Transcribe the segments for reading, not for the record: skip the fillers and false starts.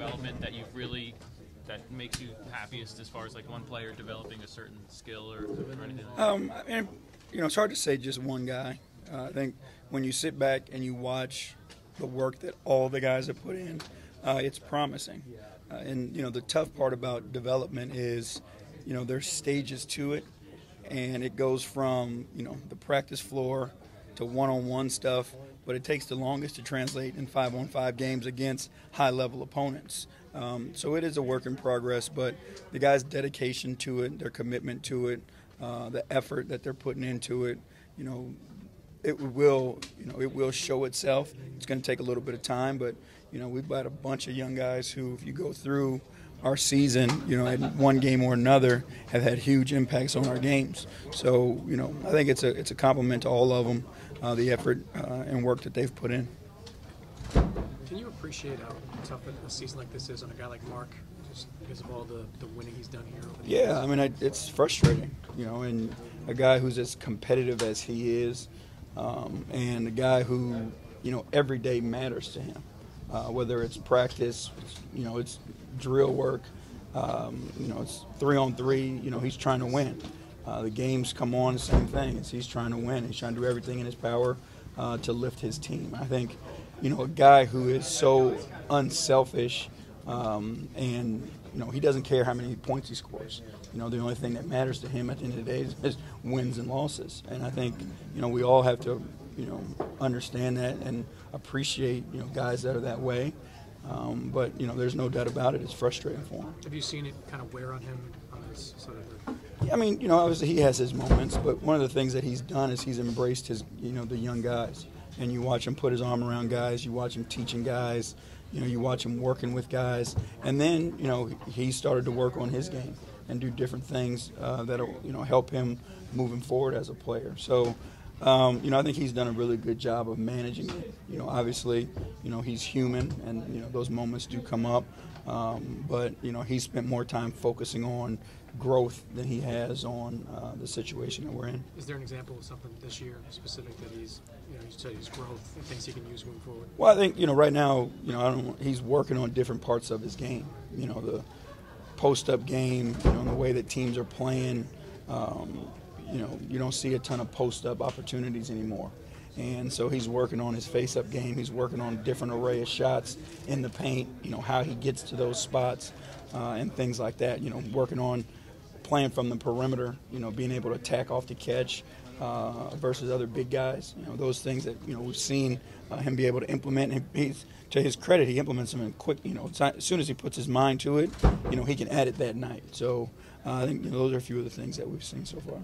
development that makes you happiest as far as like one player developing a certain skill or anything like that? I mean, it's hard to say just one guy. I think when you sit back and you watch the work that all the guys have put in, it's promising. And the tough part about development is, there's stages to it, and it goes from the practice floor to one-on-one stuff, but it takes the longest to translate in 5-on-5 games against high-level opponents. So it is a work in progress, but the guys' dedication to it, their commitment to it, the effort that they're putting into it, it will show itself. It's going to take a little bit of time, but we've got a bunch of young guys who, if you go through our season, in one game or another, have had huge impacts on our games. So, I think it's a compliment to all of them, the effort and work that they've put in. Can you appreciate how tough a season like this is on a guy like Mark, just because of all the winning he's done here? Yeah, I mean, it's frustrating, and a guy who's as competitive as he is, and a guy who, every day matters to him, whether it's practice, it's drill work, it's 3-on-3, he's trying to win. The games come on, the same thing. He's trying to win. He's trying to do everything in his power to lift his team. I think, a guy who is so unselfish and, he doesn't care how many points he scores. The only thing that matters to him at the end of the day is wins and losses. And I think, we all have to, understand that and appreciate, guys that are that way. But, there's no doubt about it. It's frustrating for him. Have you seen it kind of wear on him on this sort of? Yeah, I mean, obviously he has his moments, but one of the things that he's done is he's embraced his, the young guys. And you watch him put his arm around guys. You watch him teaching guys. You watch him working with guys. And then, he started to work on his game and do different things that'll, help him moving forward as a player. So, I think he's done a really good job of managing it. Obviously, he's human, and, those moments do come up. But, he's spent more time focusing on growth than he has on the situation that we're in. Is there an example of something this year specific that he's, you said his growth and things he can use moving forward? Well, I think, right now, he's working on different parts of his game. The post-up game, and the way that teams are playing, you don't see a ton of post-up opportunities anymore. And so he's working on his face-up game. He's working on a different array of shots in the paint, how he gets to those spots and things like that. Working on playing from the perimeter, being able to attack off the catch versus other big guys. Those things that, we've seen him be able to implement. And he's, to his credit, he implements them in quick, as soon as he puts his mind to it, he can add it that night. So I think those are a few of the things that we've seen so far.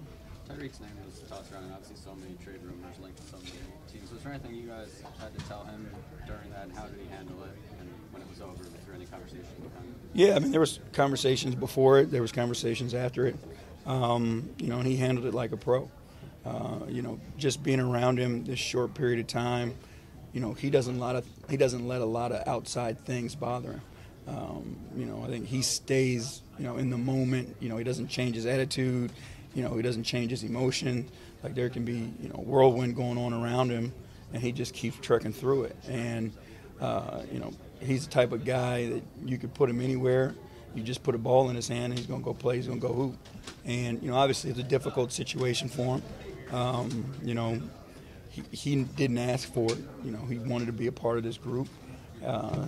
Tyreke's name was tossed around, and obviously so many trade rumors linked to so many teams. Was there anything you guys had to tell him during that, and how did he handle it? And when it was over, was there any conversation with him? Yeah, I mean, there was conversations before it. There was conversations after it. And he handled it like a pro. Just being around him this short period of time, he doesn't let a lot of outside things bother him. I think he stays, in the moment. He doesn't change his attitude. He doesn't change his emotion. Like, there can be, whirlwind going on around him, and he just keeps trekking through it. And, he's the type of guy that you could put him anywhere. You just put a ball in his hand, and he's going to go play. He's going to go hoop. And, obviously it's a difficult situation for him. He didn't ask for it. He wanted to be a part of this group.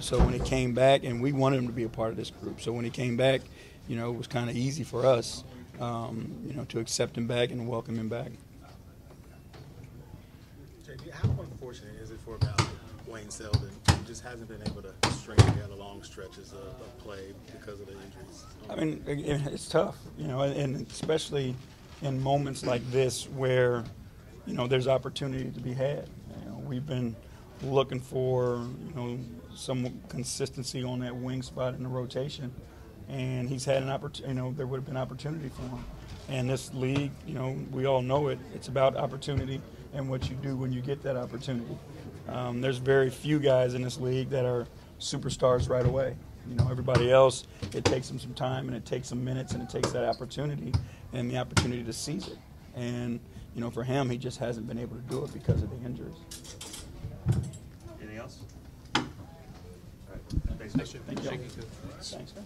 So when he came back, and we wanted him to be a part of this group. So when he came back, it was kind of easy for us, to accept him back and welcome him back. JD, how unfortunate is it for a guy like Wayne Selden, who just hasn't been able to string together long stretches of play because of the injuries? I mean, it's tough, and especially in moments like this where, there's opportunity to be had. We've been looking for, some consistency on that wing spot in the rotation. And he's had an opportunity, there would have been opportunity for him. And this league, we all know it. It's about opportunity and what you do when you get that opportunity. There's very few guys in this league that are superstars right away. Everybody else, it takes them some time, and it takes some minutes, and it takes that opportunity and the opportunity to seize it. And, for him, he just hasn't been able to do it because of the injuries. Anything else? All right. Thanks, Jim. Thank you. Thank you. Thanks, guys.